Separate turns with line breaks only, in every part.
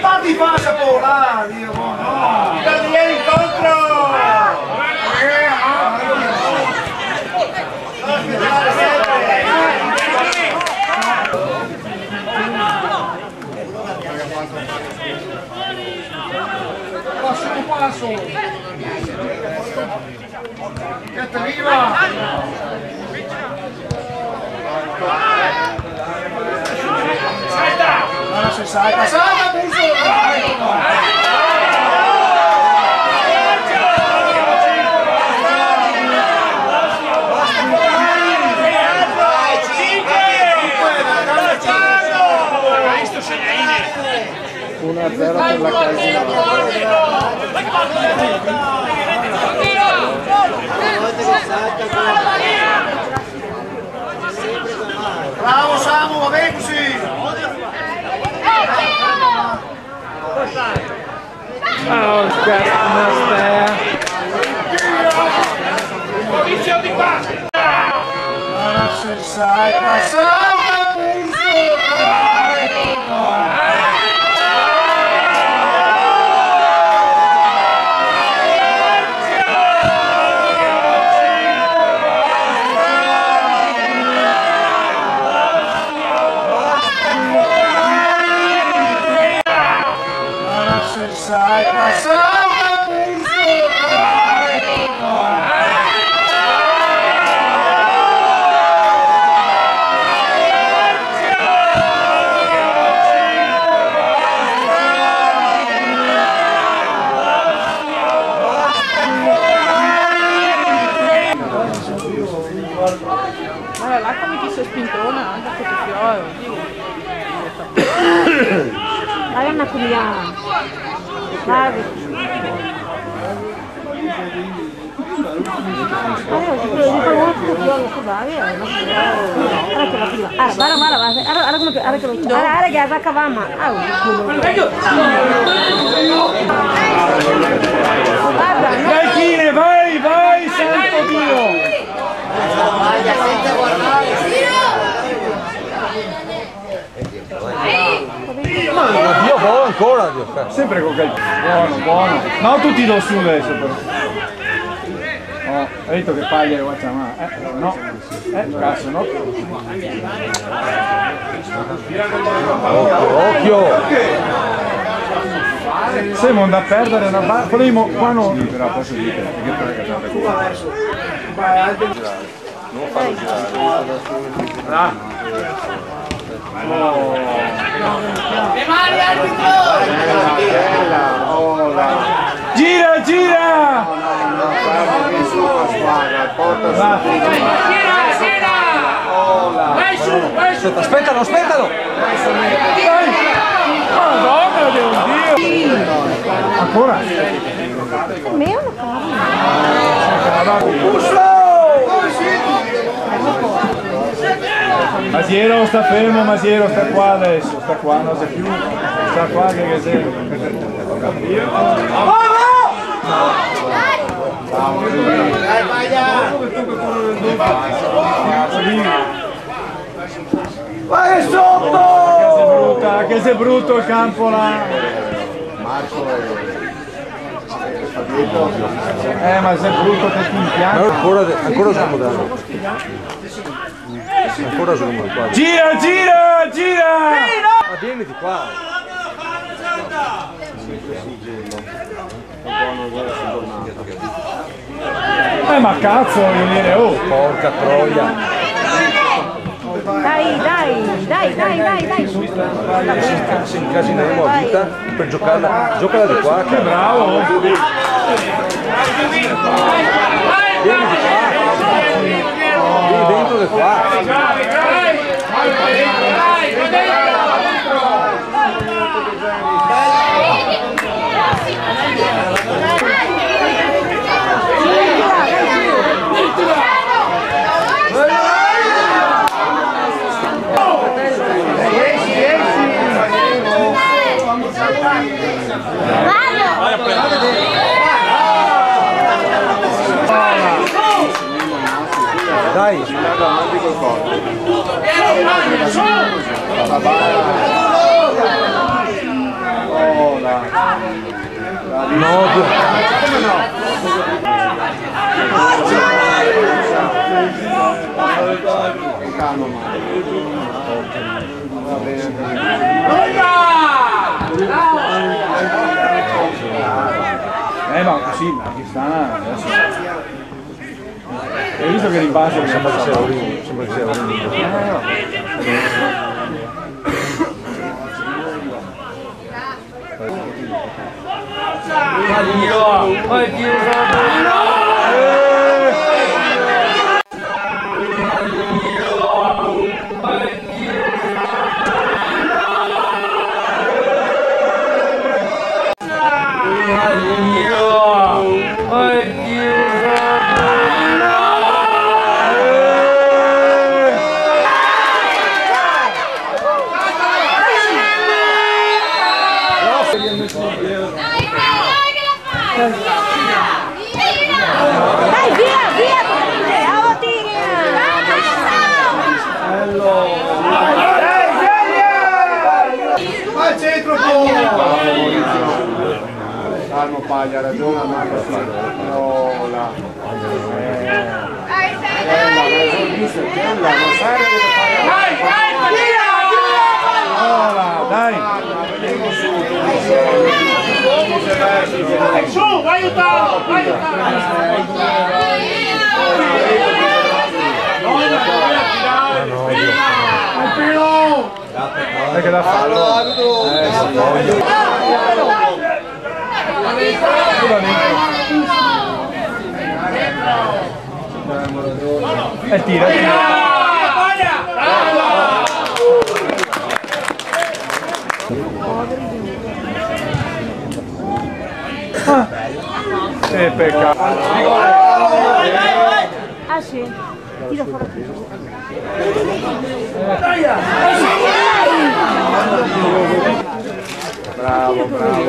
fatti passa polare, Dio no! Vieni incontro! Passo! Che te viva! Salta, una 0 per la Casina. Bravo Samu, va bene così!
Oh, stai!
Posizione di qua! Sai,
Olha lá como que se pintou na anda com o pior.
Olha na comida. Sabe?
Vai Chine, vai, vai, santo Dio!
Dio buono ancora, Dio.
Sempre con quel buono, buono. No, tutti do su adesso però. Oh, hai detto che paglia guacciamà. No. Cazzo, no.
Occhio!
Siamo da perdere una barra. Volevo qua non. Però posso dire che
Non farlo girare.
Gira, gira!
Vai su, vai su!
Aspettalo, aspettalo!
Madonna di Dio! Ancora?
Meu,
Masiero sta fermo, Masiero sta qua adesso, sta qua, non sei più, sta qua che sei.
Vai sotto!
Che sei brutto il campo là! Ma sei brutto che ti impianti.
Ancora siamo dando. Ancora siamo qua.
Gira, gira, gira!
Ma vieni di qua.
Ma cazzo, voglio dire, oh!
Porca troia.
Dai, dai, dai, dai, dai, dai.
Se incasineriamo a vita per giocarla, giocala di qua.
Che bravo!
Vieni di qua. Vieni dentro di qua. Dai, avanti col corpo. Oh. No,
come no? Calma, va bene. Ma così, ma chi sta adesso. Hai visto che rimbalza?
sembra che sia Orino, sembra che sia Orino.
Dai, via, via!
Al centro
Calmo Paglia, ragiona Marco Parola. Dai!
Su, vai aiutarlo, vai aiutarlo!
Che da fallo? Tira, tira. Peccato.
Ah sì, tiro fuori.
Bravo, bravo.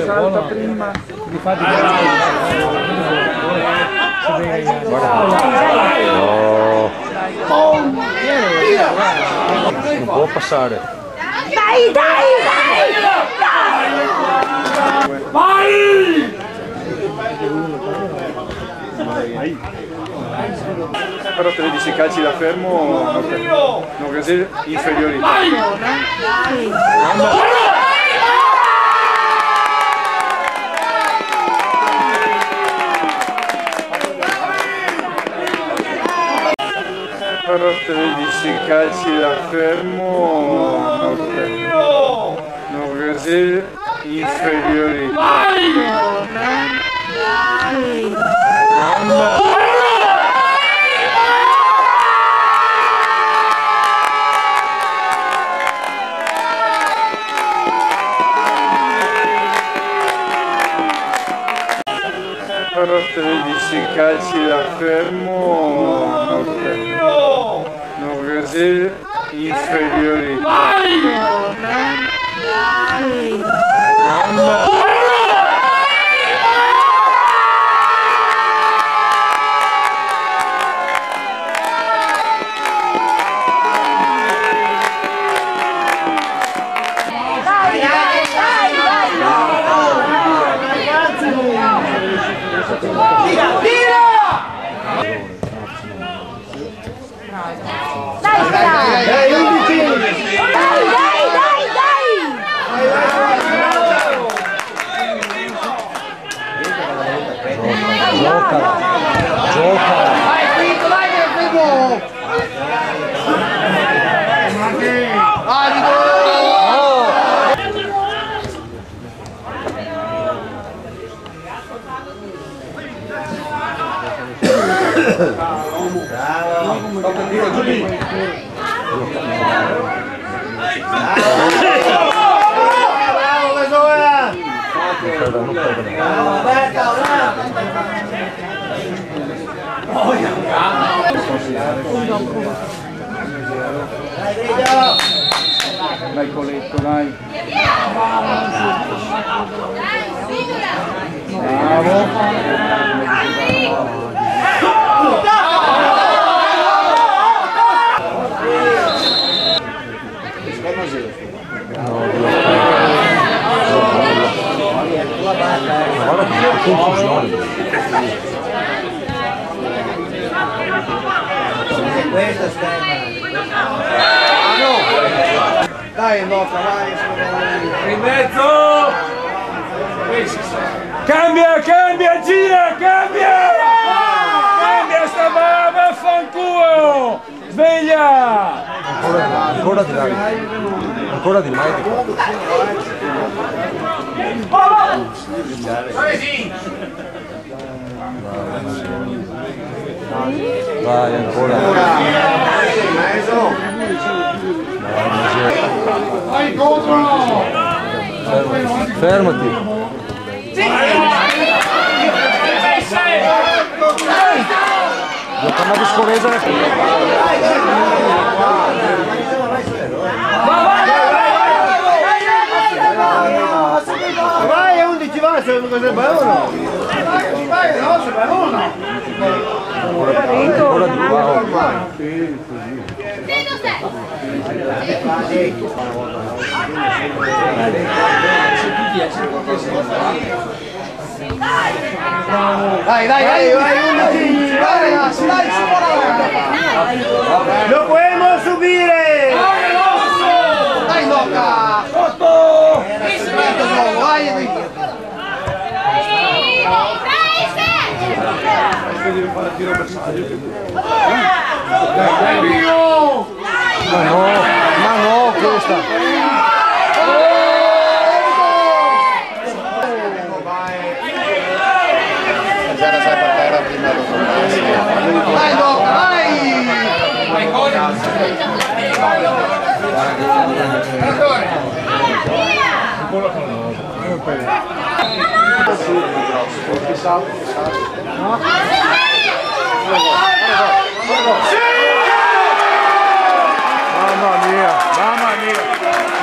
Salta prima.
Non può passare.
Dai, dai, dai!
Vai!
Però 13 calci da fermo, non così inferiori. Però 13 calci da fermo, non così inferiori. Però 13 calci da fermo, non così inferiori. Dai Coletto, dai. Bravo.
Questa stai. Dai, Nocca, vai.
In mezzo! Cambia, cambia, gira, cambia! Cambia sta bava, vaffanculo! Sveglia!
Ancora di là. Ancora di mai di qua. Vai ancora.
Vai contro!
Fermati. Gioca una viscolesa.
Vai, 11 va, se non cosa va uno. Vai, no, se va uno.
Ancora di qua.
Dai, 11. Vai ragazzi, dai, lo podemos subire. Dai, Nocca. Vai,
Ma no, questa.
Vai, Nocca, vai!
Mamma mia, mamma mia,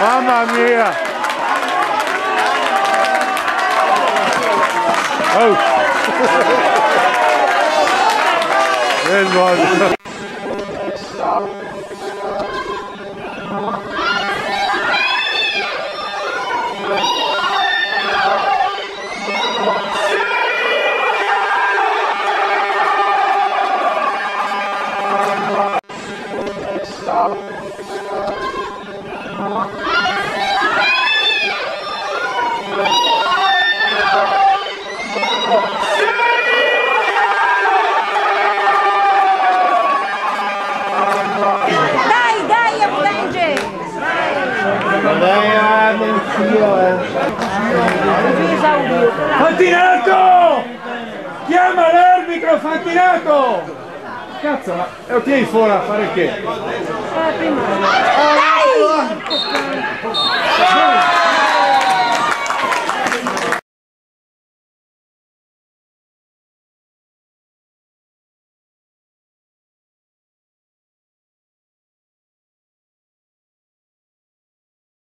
mamma mia! Oh! Del modo!
Dai, avvenge!
Fantinato! Chiama l'arbitro, Fantinato! Cazzo, ma ok, fuori a fare che?
Dai!